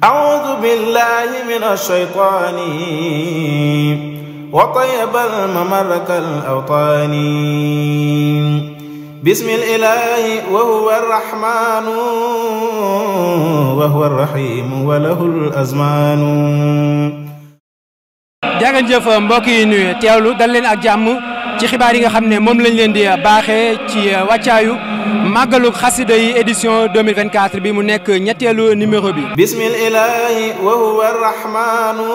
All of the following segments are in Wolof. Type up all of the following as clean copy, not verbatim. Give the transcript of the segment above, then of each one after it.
أعوذ بالله من الشيطان وطيب المملك الأوطان بسم الإله وهو الرحمن وهو الرحيم وله الأزمان. jàngeen jëf mbokk yi nuyu teewlu dal leen ak jàmm ci xibaar yi nga xam ne moom lañ leen di baaxee ci wàccaayu màggalu xasida yi édition 2024 bi mu nekk ñetteelu numéro bi. bismillahi wa huwa arrahmanu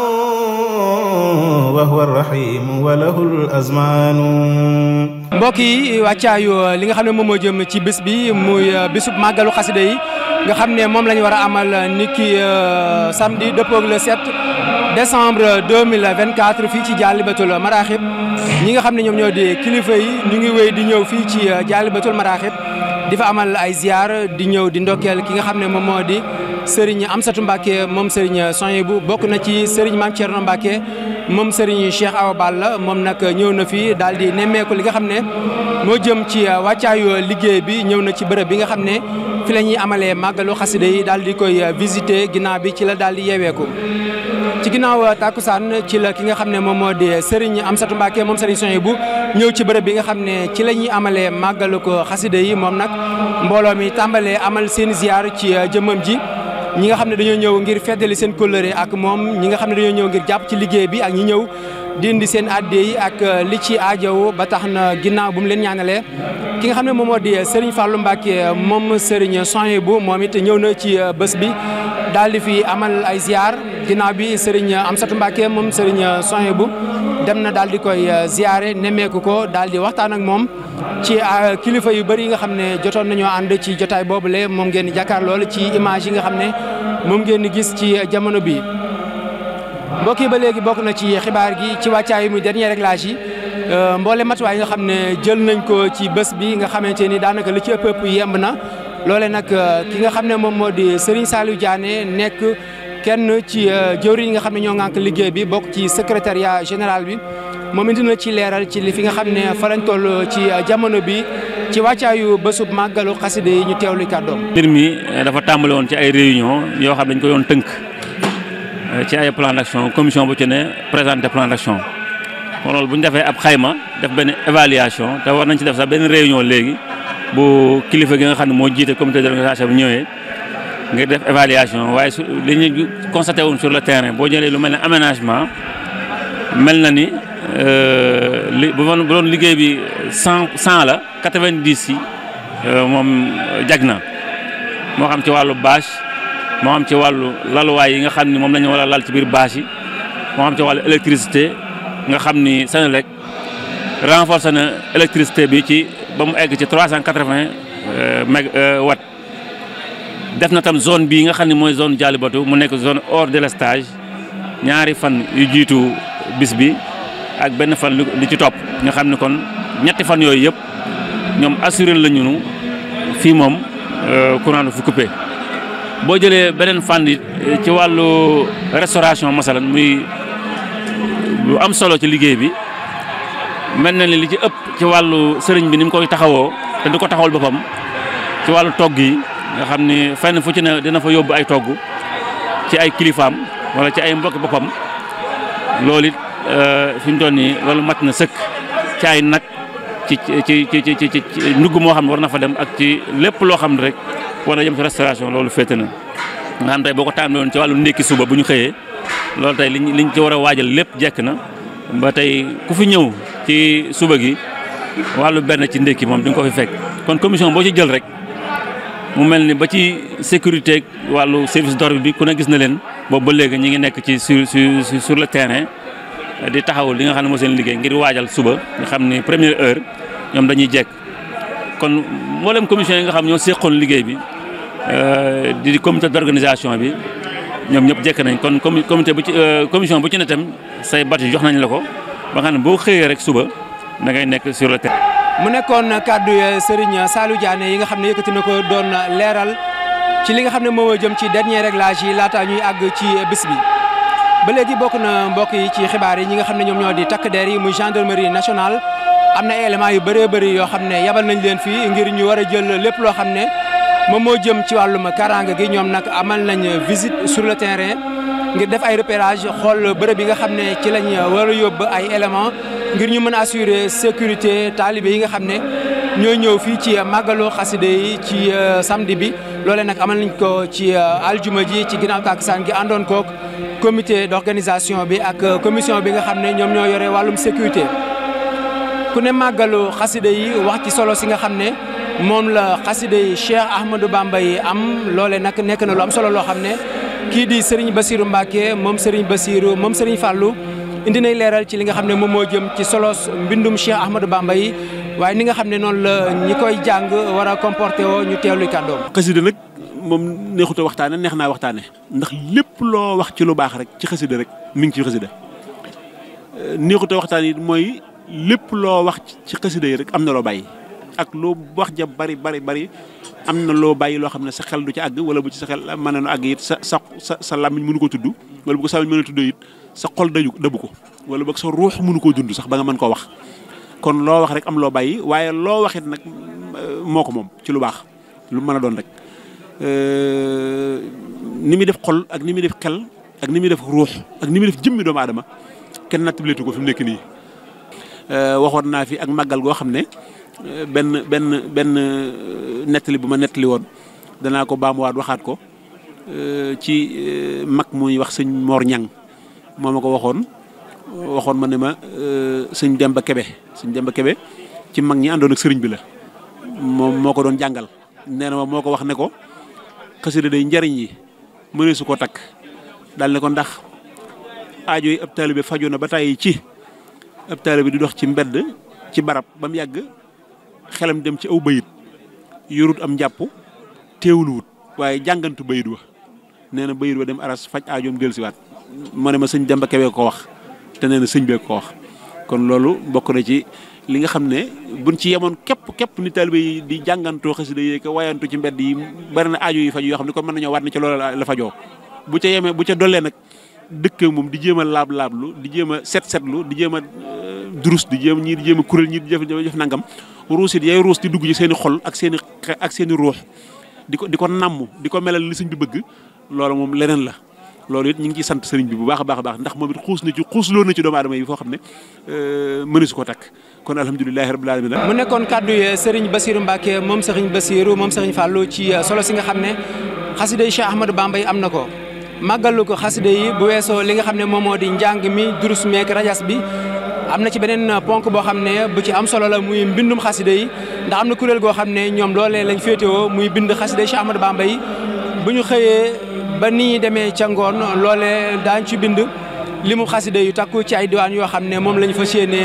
wa huwa arrahim wa lahul azmanu. mbokk yi wàccaayu li nga xam ne moom moo jëm ci bés bi muy bésub màggalu xasida yi nga xam ne moom la ñu war a amal niki samedi dëppoog le 7 décembre 2024 fii ci Jaalibatul Maraaxib ñi nga xam ne ñoom ñoo di kilifa yi ñu ngi wéy di ñëw fii ci Jaalibatul Maraaxib di fa amal ay ziar di ñëw di ndokkeel ki nga xam ne moom moo di Serigne Amsatou Mbacké moom Serigne Souhaïbou bokk na ci Serigne Mame Thierno Mbacké moom Serigne Cheikh Awa Balla moom nag ñëw na fi daal di nemmeeku li nga xam ne moo jëm ci wàccaayu liggéey bi ñëw na ci bërëb bi nga xam ne fi la ñuy amalee màggalu xasida yi daal di koy visiter ginnaaw bi ci la daal di yeeweeku. ci ginnaaw takkusaan ci la ki nga xam ne moom moo di Serigne Amsatou Mbacké moom Serigne Souhaïbou ñëw ci bërëb bi nga xam ne ci la ñuy amalee màggalu ko xasida yi moom nag mbooloo mi tàmbalee amal seen ziar ci jëmmam ji ñi nga xam ne dañoo ñëw ngir feddali seen kóllëre ak moom ñi nga xam ne dañoo ñëw ngir jàpp ci liggéey bi ak ñi ñëw di indi seen adde yi ak li ci aajow ba tax na ginnaaw bu mu leen ñaanalee ki nga xam ne moom moo di Serigne Fallou Mbacké moom Serigne Souhaïbou moom it ñëw na ci bés bi daal di fi amal ay ziar ginnaaw bi Serigne Amsatou Mbacké moom Serigne Souhaïbou dem na daal di koy ziare nemmeeku ko daal di waxtaan ak moom ci kilifa yu bëri yi nga xam ne jotoon nañoo ànd ci jotaay boobule moom ngeen di jàkkaar lool ci image yi nga xam ne moom ngeen di gis ci jamono bi mbokk yi ba léegi bokk na ci xibaar gi ci wàccaay muy dernier réglage yi mboole matuwaay yi nga xam ne jël nañ ko ci bés bi nga xamante ni daanaka li ci ëpp yemb na loole nag ki nga xam ne moom moo di Serigne Saliou Diané nekk kenn ci jëwriñ yi nga xam ne ñoo ŋànk liggéey bi bokk ci secrétariat général bi moom indi na ci leeral ci li fi nga xam ne fa lañ toll ci jamono bi ci wàccaayu bésub màggalu xasida yi ñu teewlu kàddoom. mbir mi dafa tàmbale woon ci ay réunion yoo xam ne dañ ko doon tënk ci ay plan d'action commission bu ci ne présenté plan d'action kon loolu bu ñu defee ab xayma def benn évaluation te war nañ ci def sax benn réunion léegi bu kilifa gi nga xam ne moo jiite comité d'organisation bi ñëwee ngir def évaluation waaye su li ñu constaté woon sur le terrain boo jëlee lu mel ne aménagement mel na ni bu doon liggéey bi 100 la 90 yi moom jag na moo xam ci wàllu bâche moo xam ci wàllu laluwaay yi nga xam ni moom la ñu war a lal ci biir bâche yi moo xam ci wàllu électricité nga xam ni Senelec renforcé na électricité bi ci ba mu egg ci 380 watts def na tam zone bii nga xam ne mooy zone Dialibatu mu nekk zone hors délestage ñaari fan yu jiitu bis bi ak benn fan li ci topp nga xam ne kon ñetti fan yooyu yëpp ñoom assuré la ñu fii moom courant du fi coupé boo jëlee beneen fan ci wàllu restauration masalan muy lu am solo ci liggéey bi mel na ni li ci ëpp ci wàllu sëriñ bi ni mu koy taxawoo te du ko taxawal boppam ci wàllu togg yi nga xam ni fenn fu ci ne dina fa yóbbu ay togg ci ay kilifaam wala ci ay mbokki boppam loolu it fi mu toll nii loolu mat na sëkk ci ay nag ci ndugg moo xam ne war na fa dem ak ci lépp loo xam ne rek war na jëm ci restauration loolu féete na nga xam tey boo ko tàmbalee woon ci wàllu ndékki suba bu ñu xëyee loolu tey liñ ci war a waajal lépp jekk na ba tey ku fi ñëw ci suba gi wàllu benn ci ndékki moom di nga ko fi fekk kon commission boo ci jël rek mu mel ni ba ci sécurité ak wàllu service d'ordre bi ku ne gis na leen boobu ba léegi ñi ngi nekk ci sur le terrain di taxawul li nga xam ne moo seen liggéey ngir waajal suba nga xam ni première heure ñoom dañuy jekk kon mboolem commission yi nga xam ñoo seqoon liggéey bi di comité d'organisation bi ñoom ñëpp jekk nañ kon comité bu ci commission bu ci ne tam say bati jox nañ la ko ba nga xam ne boo xëyee rek suba da ngay nekk sur le terrain. mu nekkoon kàddu Serigne Saliou Diané yi nga xam ne yëkkati na ko doon leeral ci li nga xam ne moo jëm ci dernier réglage yi laata ñuy àgg ci bis bi. ba léegi bokk na mbokk yi ci xibaar yi ñi nga xam ne ñoom ñoo di takk der yi muy gendarmerie nationale am na ay éléments yu bëree bëri yoo xam ne yabal nañ leen fii ngir ñu war a jël lépp loo xam ne moom moo jëm ci wàllum kaaraange gi ñoom nag amal nañ visite sur le terrain ngir def ay repérage xool bërëb yi nga xam ne ci lañ war a yóbbu ay éléments ngir ñu mën a assurer sécurité taalibe yi nga xam ne ñoo ñëw fii ci màggalu xasida yi ci samedi bi. loolee nag amal nañ ko ci aljuma ji ci ginnaaw takkusaan gi àndoon kook comité d'organisation bi ak commission bi nga xam ne ñoom ñoo yore wàllum sécurité. ku ne màggalu xasida yi wax ci solo si nga xam ne moom la xasida yi Cheikh Ahmadou Bamba yi am loole nag nekk na lu am solo loo xam ne kii di Serigne Bassirou Mbacké moom Serigne Bassirou moom Serigne Fallou indi nay leeral ci li nga xam ne moom moo jëm ci solos mbindum Cheikh Ahmadou Bamba yi waaye ni nga xam ne noonu la ñi koy jàng war a comporté woo ñu teewlu kàddoom. xasida nag moom neexut a waxtaane neex naa waxtaane ndax lépp loo wax ci lu baax rek ci xasida rek mi ngi ci xasida neexut a waxtaane it mooy lépp loo wax ci xasida yi rek am na loo bàyyi ak loo wax ja bari am na loo bàyyi loo xam ne sa xel du ci àgg wala bu ci sa xel mën na àgg it sa làmmiñ mënu ko tudd wala bu ko sa làmmiñ mën a tudd it sa xol dabu ko wala boog sa ruux mënu koo dund sax ba nga mën koo wax kon loo wax rek am loo bàyyi waaye loo waxit nag moo ko moom ci lu baax lu mën a doon rek ni muy def xol ak ni muy def xel ak ni muy def ruux ak ni muy def jëmmi doomu aadama kenn nattabilitu ko fi mu nekk nii. waxoon naa fi ak màggal goo xam ne benn nettali bu ma nettali woon danaa ko baamuwaat waxaat ko ci mag muy wax sëñ Mor Ñang moo ma ko waxoon ma ne ma sëñ Demba Kebe ci mag ñi àndoon ak sëriñ bi la moom moo ko doon jàngal nee na ma moo ko wax ne ko xasida day njariñ yi mënee su ko takk daal ne ko ndax aajo yi ab taalibe faju na ba tàyyi ci ab taalibe di dox ci mbedd ci barab ba mu yàgg xelam dem ci aw bayit yorut am njàpp teewluwut waaye jàngantu bayit wa nee na bayit wa dem aras faj aajoom dellusiwaat ma ne ma sëñ Demba Kebe ko wax te nee na sëñ bee ko wax kon loolu bokk na ci li nga xam ne buñ ci yemoon képp ni taalibe yi di jàngantoo xasida yi ko wayantu ci mbedd yi bari na aajo yi faju yoo xam ne kon mën nañoo waat ne ci loolu la fajoo bu ca yemee bu ca dollee nag dëkk moom di jéem a laablu di jéem a setlu di jéem a durus ñii di jéem a kuréel ñii di jëf nangam ruus it yay ruus di dugg ci seen i xol ak seen i ruux di ko namm di ko melal li sëñ bi bëgg loolu moom leneen la loolu it ñu ngi ciy sant sëriñ bi bu baax a baax ndax moom it xuusloo na ci doomu aadama yi foo xam ne mënees ko takk kon alhamdulilahi rabbil alamin. mu nekkoon kàddu yi Serigne Bassirou Mbacké moom Serigne Bassirou moom Serigne Fallou ci solo si nga xam ne xasida yi Cheikh Ahmadou Bamba yi am na ko. màggalu ko xasida yi bu weesoo li nga xam ne moom moo di njàng mi durus meek rajas bi am na ci beneen ponk boo xam ne bu ci am solo la muy mbindum xasida yi ndax am na kuréel goo xam ne ñoom loolee lañ féetewoo muy bind xasida yi Cheikh Ahmadou Bamba yi bu ñu xëyee ba nii demee ca ngoon loolee daañ ci bind limu xasida yu takku ci ay diwaan yoo xam ne moom lañ fas yéene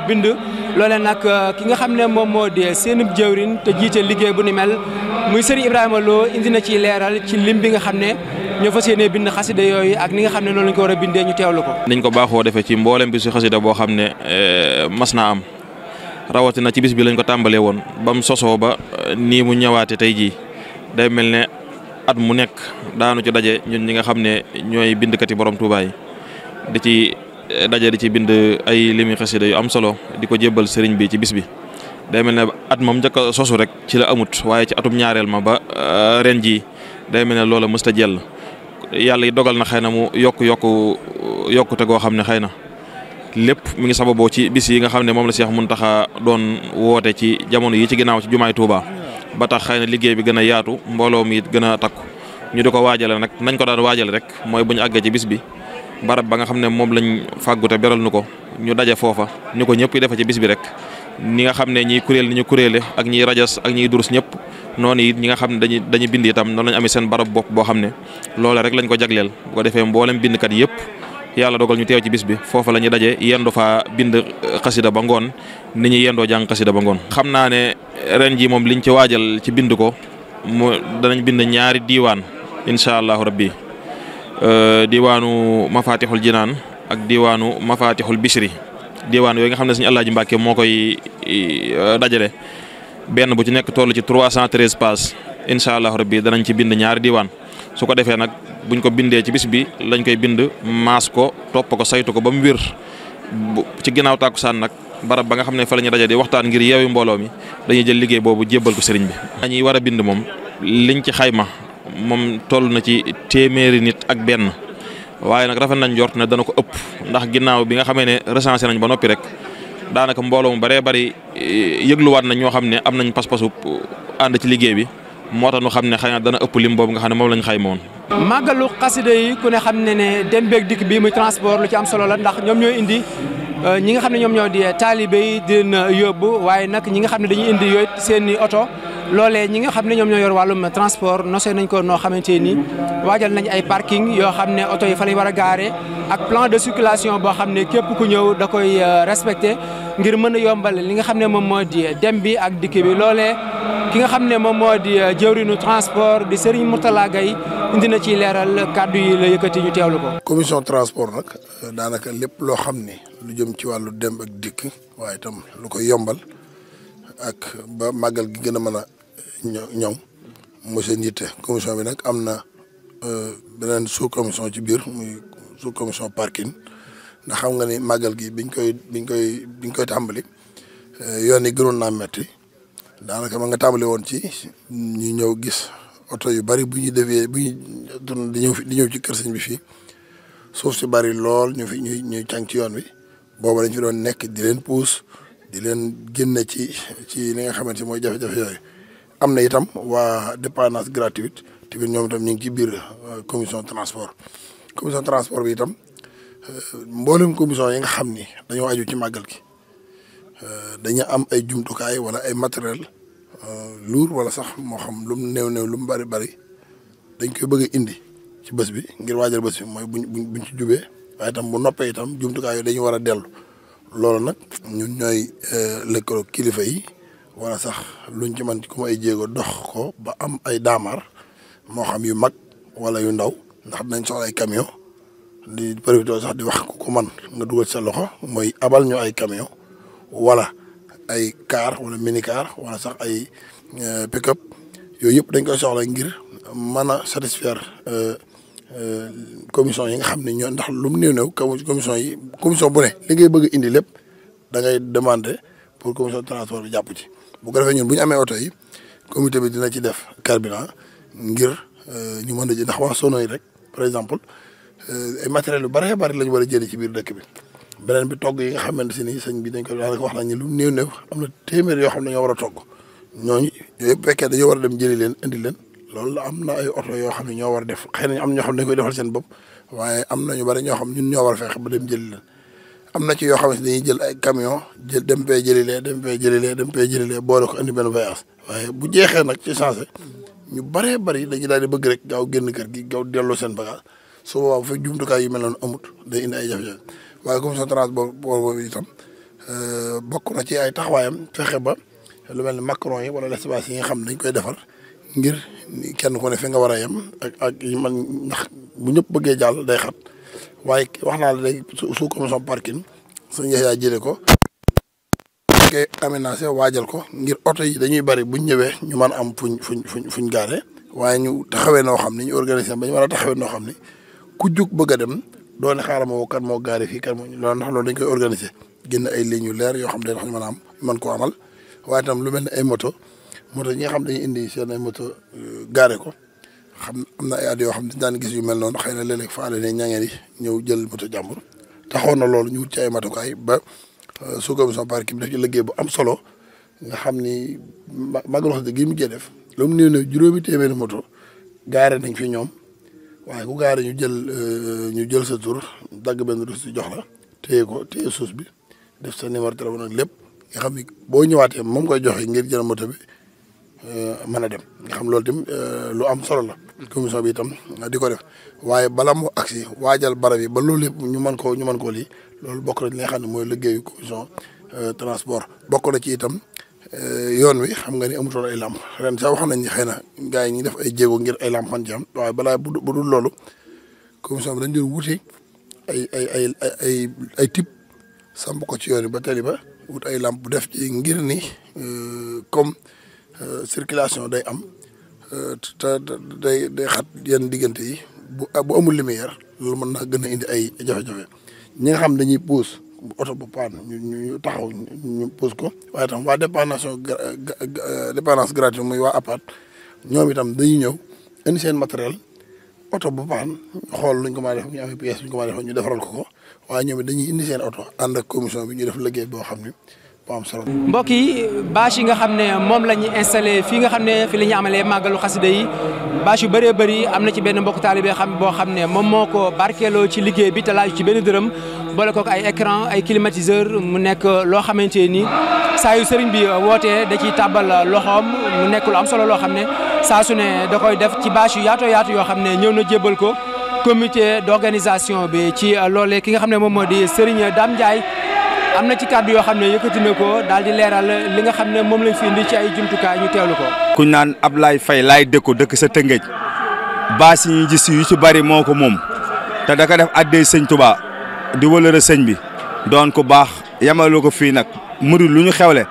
bind loolee nag ki nga xam ne moom moo di seenub jëwrin te jiite liggéey bu ni mel muy Serigne Ibrahima Lo indi na ci leeral ci lim bi nga xam ne ñoo fas yéene bind xasida yooyu ak ni nga xam ne noonu lañ ko war a bindee ñu teewlu ko. niñ ko baaxoo defee ci mboolem bi su xasida boo xam ne mas naa am rawatina ci bis bi lañ ko tàmbalee woon ba mu sosoo ba nii mu ñëwaate tey jii day mel ne at mu nekk daanu ci daje ñun ñi nga xam ne ñooy bindkati borom Tuubaa yi di ci daje di ci bind ay limi xasida yu am solo di ko jébbal sëriñ bi ci bis bi. day mel ne at moom njëkk a sosu rek ci la amut waaye ci atum ñaareel ma ba ren jii day mel ne loola mësta jell yàlla yi dogal na xëy na mu yokkute goo xam ne xëy na lépp mi ngi sababoo ci bis yi nga xam ne moom la Cheikh Mountakha doon woote ci jamono yi ci ginnaaw ci jumaay Touba ba tax xëy na liggéey bi gën a yaatu mbooloo mi it gën a takku ñu di ko waajale nag nañ ko daan waajale rek mooy bu ñu àggee ci bis bi barab ba nga xam ne moom lañ fàggute beral nu ko ñu daje foofa ñu ko ñëpp yi defe ci bis bi rek ni nga xam ne ñiy kuréel ni ñu kuréele ak ñiy rajas ak ñiy durus ñëpp noonu it ñi nga xam ne dañuy bind itam noonu lañ amee seen barab bopp boo xam ne loola rek lañ ko jagleel bu ko defee mboolem bindkat yëpp yàlla dogal ñu teew ci bis bi foofa la ñuy daje yendoo faa bind xasida ba ngoon ni ñuy yendoo jàng xasida ba ngoon. xam naa ne ren ji moom liñ ci waajal ci bind ko mu danañ bind ñaari diiwaan incha allahu rabbi diiwaanu mafatixul jinaan ak diiwaanu mafatixul bishri diiwaan yooyu nga xam ne suñu Alaaji Mbàkke moo koy dajale benn bu ci nekk toll ci 313 pages incha allah rabbi danañ ci bind ñaari diiwaan su ko defee nag buñ ko bindee ci bis bi lañ koy bind maas ko topp ko saytu ko ba mu wér ci ginnaaw tàkkusaan nag barab ba nga xam ne fa la ñu daje di waxtaan ngir yeewi mbooloo mi dañuy jël liggéey boobu jébbal ko sëriñ bi. dañuy war a bind moom liñ ci xayma moom toll na ci téeméeri nit ak benn waaye nag rafet nañ njort ne dana ko ëpp ndax ginnaaw bi nga xamee ne recensé nañ ba noppi rek daanaka mbooloo mu bëree bëri yëgluwaat nañ ñoo xam ne am nañ pas-pasu ànd ci liggéey bi moo tax ñu xam ne xëy na dana ëpp lim boobu nga xam ne moom lañ xayma woon. màggalu xasida yi ku ne xam ne dem beeg dikk bi muy transport lu ci am solo la ndax ñoom ñooy indi ñi nga xam ne ñoom ñoo di taalibe yi di leen yóbbu waaye nag ñi nga xam ne dañuy indi yooyu seen i oto loolee ñi nga xam ne ñoom ñoo yor wàllum transport nosee nañ ko noo xamante ni waajal nañ ay parking yoo xam ne oto yi fa lañ war a gaare ak plan de circulation boo xam ne képp ku ñëw da koy respecté ngir mën a yombal li nga xam ne moom moo di dem bi ak dikk bi loolee ki nga xam ne moom moo di jëwriñu transport di Serigne Mourtala Gaye indi na ci leeral kàddu yi la yëkkati ñu teewlu ko. commission transport nag daanaka lépp loo xam ni lu jëm ci wàllu dem ak dikk waaye itam lu koy yombal ak ba màggal gi gën a mën a ñoom mooy seen yitte. commission bi nag am na beneen sous commission ci biir muy sous commission parking ndax xam nga ni màggal gi biñ koy tàmbali yoon yi gënoon naa metti daanaka ma nga tàmbali woon ci ñu ñëw gis oto yu bari bu ñu defee bu ñu di ñëw ci kër sëñ bi fii suuf si bari lool ñuy càng ci yoon wi booba dañ fi doon nekk di leen puus di leen génne ci li nga xamante mooy jafe-jafe yooyu. am na itam waa dépendance gratuite tamit ñoom itam ñu ngi ci biir commission transport bi itam mboolem commission yi nga xam ni dañoo aju ci màggal gi dañu am ay jumtukaay wala ay matériel lourd wala sax moo xam lu mu néew lu mu bari dañ koy bëgg a indi ci bés bi ngir waajal bés bi mooy buñ ci jubee waaye itam bu noppee itam jumtukaay yooyu dañu war a dellu loolu nag ñun ñooy lëkkaloo kilifa yi wala sax luñ ci mën ci comme ay jéego dox ko ba am ay daamar moo xam yu mag wala yu ndaw ndax dinañ soxla ay camion di profité sax di wax ku ko man nga dugal sa loxo mooy abal ñu ay camion wala ay car wala mini car wala sax ay pick-up yooyu yëpp dañ koy soxla ngir mën a satisfaire commission yi nga xam ne ñoo ndax lu mu néew commission bu ne li ngay bëgg indi lépp da ngay demander pour commission transport bi jàpp ci bu ko defee ñun bu ñu amee oto yi comité bi dina ci def carburant ngir ñu mën a ji ndax waa sono yi rek par exemple ay matériels yu bëree bëri la ñu war a jëlee ci biir dëkk bi beneen bi togg yi nga xamante ni sëñ bi dañ ko daanaka wax nañ ne lu néew am na téeméer yoo xam ne ñoo war a togg ñooñu yooyu yëpp fekkee dañoo war a dem jëli leen indi leen loolu la am na ay oto yoo xam ne ñoo war a def xëy na am na ñoo xam ne dañ koy defal seen bopp waaye am na ñu bëri ñoo xam ñun ñoo war a fexe ba dem jëli leen am na ci yoo xam ne dañuy jël ay camion dem fee jëli lee boole ko indi benn voyage waaye bu jeexee nag ci changé ñu bëree bëri dañuy daal di bëgg rek gaaw génn kër gi gaaw delloo seen bagage su boobaa bu fekk jumtukaay yu mel noonu amut day indi ay jafe-jafe waaye commission transport boobu itam bokk na ci ay taxawaayam fexe ba lu mel ni Macron yi wala l'espace yi nga xam dañ koy defar ngir kenn ku ne fi nga war a yem ak man ndax bu ñëpp bëggee jàll day xat waaye wax naa la léegi sous commission parking suñu yaa jëlee ko koy aménagé waajal ko ngir oto yi dañuy bari buñ ñëwee ñu mën am fuñ gaare waaye ñu taxawee noo xam ni ñu organisé ba ñu war a taxawee noo xam ni ku jug bëgg a dem doone xaaral moo kan moo gaare fii kan moo loolu ndax loolu dañ koy organisé génn ay lignes yu leer yoo xam ne dañ ñu mën a am mën koo amal waaye itam lu mel ne ay moto ñi nga xam dañuy indi seen ay moto gaare ko xam am na ay at yoo xam ne dañ daan gis yu mel noonu xëy na léeg-léeg faale ne ñangeen yi ñëw jël moto jàmbur taxoon na loolu ñu wut ci ay matukaay ba sous commission parking bi def ci liggéey bu am solo nga xam ni Màggalu Xasida gi mujjee def lu mu néew juróomi téeméeri moto gaare nañ fi ñoom waaye ku gaare ñu jël sa tur dagg benn reçu jox la téye suus bi def sa numéro téléphone ak lépp nga xam ni boo ñëwaatee moom koy joxe ngir jël moto bi mën a dem nga xam loolu tamit lu am solo la. commission bi itam di ko def waaye bala moo agsi waajal barab yi ba loolu yëpp ñu mën koo lii loolu bokk na li nga xam ne mooy liggéeyu commission transport bokk na ci itam yoon wi xam nga ni amutoon ay làmp ren sax wax nañ ni xëy na gars yi ñu def ay jéego ngir ay làmp man ci am waaye balaa bu dul loolu commission bi dañ doon wuti ay type samp ko ci yoon wi ba tali ba wut ay làmp bu def ci ngir ni comme circulation day am te day xat yenn diggante yi bu amul lumière loolu mën naa gën a indi ay jafe-jafe ñi nga xam dañuy pousse oto bu paan ñu taxaw ñu pousse ko waaye tam waa dépendance gratuite muy waa APAT ñoom itam dañuy ñëw indi seen matériel oto bu paan xool luñ ko mën a def bu ñu amee pièce bu ñu ko mën a def ñu defaral ko waaye ñoom it dañuy indi seen oto ànd ak commission bi ñu def liggéey boo xam ne bu am solo. mbokk yi bâche yi nga xam ne moom la ñu installé fii nga xam ne fi la ñu amalee màggalu xasida yi bâche yu bëree bëri am na ci benn mbokk taalibe boo xam ne moom moo ko barkeeloo ci liggéey bi te laaju ci benn dërëm boole kook ay écran ay climatiseur mu nekk loo xamante ni saa yu sëriñ bi wootee da ciy tàbbal loxoom mu nekk lu am solo loo xam ne saa su ne da koy def ci bâche yu yaatoo yaatu yoo xam ne ñëw na jébbal ko comité d'organisation bi ci loolee ki nga xam ne moom moo di Serigne Dame Ndiaye am na ci kàddu yoo xam ne yëkkati na ko daal di leeral li nga xam ne moom lañ fi indi ci ay jumtukaay ñu teewlu ko. kuñ naan Ablaye Faye laay dëkk sa Tëngéej bâche yi ñu gis yu ci bari moo ko moom te da ko def addee sëñ Touba di wëlëre sëñ bi doon ko baax yamalu ko fii nag murid lu ñu xewle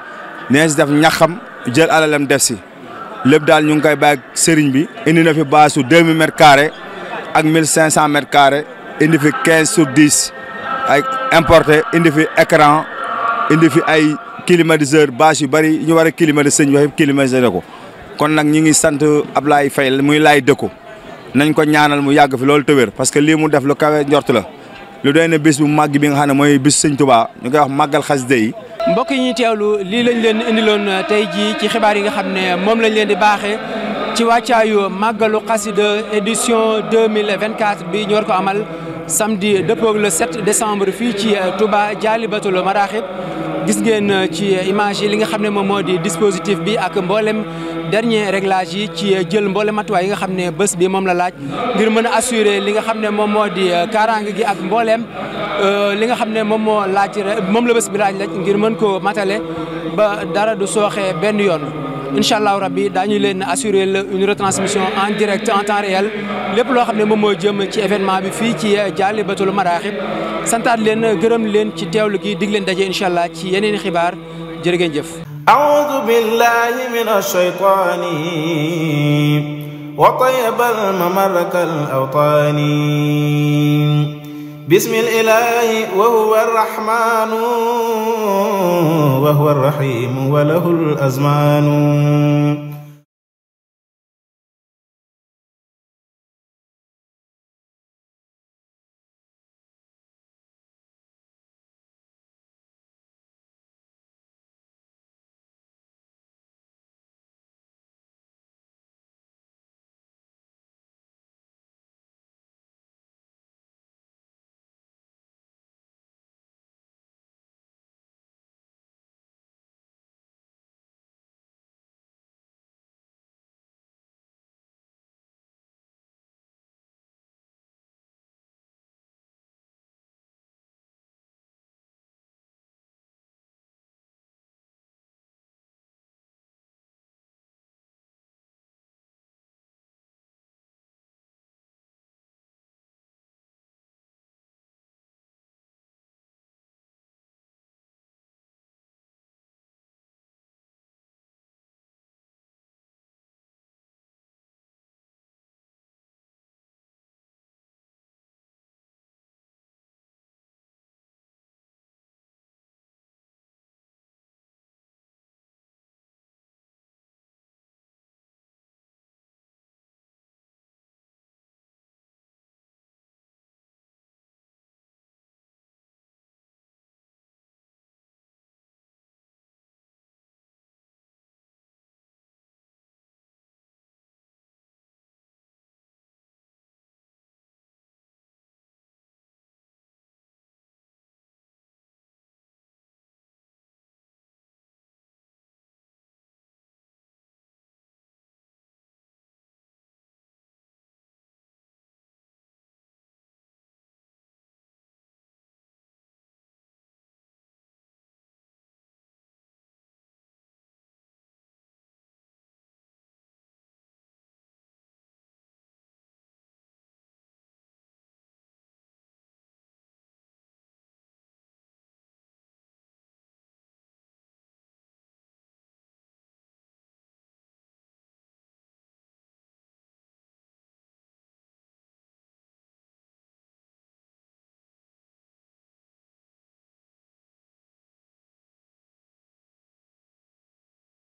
nee si def ñaxam jël alalam def si lépp daal ñu ngi koy bàyyi sëriñ bi indi na fi bâche su 2000 mètres carrés ak 1500 mètres carrés indi fi 15/10 ay importé indi fi écran indi fi ay climatiseur bâche yu bari ñu war a climatiser sëñ bi wax climatiser ko kon nag ñi ngi sant Ablaye Faye muy laay dëkku nañ ko ñaanal mu yàgg fi loolu te wér parce que lii mu def lu kawe njort la lu doy na bis bu màgg bi nga xam ne mooy bis sëñ Touba ñu koy wax màggal xasida yi. mbokk yi ñuy teewlu lii lañ leen indiloon tey jii ci xibaar yi nga xam ne moom lañ leen di baaxee ci wàccaayu màggalu xasida édition 2024 bi ñu war ko amal samedi dëppoog le 7 décembre fii ci Touba Dialibatoul Marakhib gis ngeen ci image yi li nga xam ne moom moo di dispositif bi ak mboolem dernier réglage yi ci jël mboolem matuwaay yi nga xam ne bés bi moom la laaj ngir mën a assurer li nga xam ne moom moo di kaaraange gi ak mboolem li nga xam ne moom moo laaj moom la bés bi laaj ngir mën ko matale ba dara du sooxee benn yoon. incha allahu rabbi daañu leen assurer une retransmission en direct en temps réel lépp loo xam ne moom moo jëm ci événement bi fii ci Dialibatoul Marakhib santaat leen gërëm leen ci teewlu gi dig leen daje incha allah ci yeneen xibaar jërë ngeen jëf. a'uudu billahi minash shaytaani wa tayyibal mamarkal awtaani bismil ilaahi wa huwa arrahmaanu wa huwa arrahiimu wa lahul azmaanu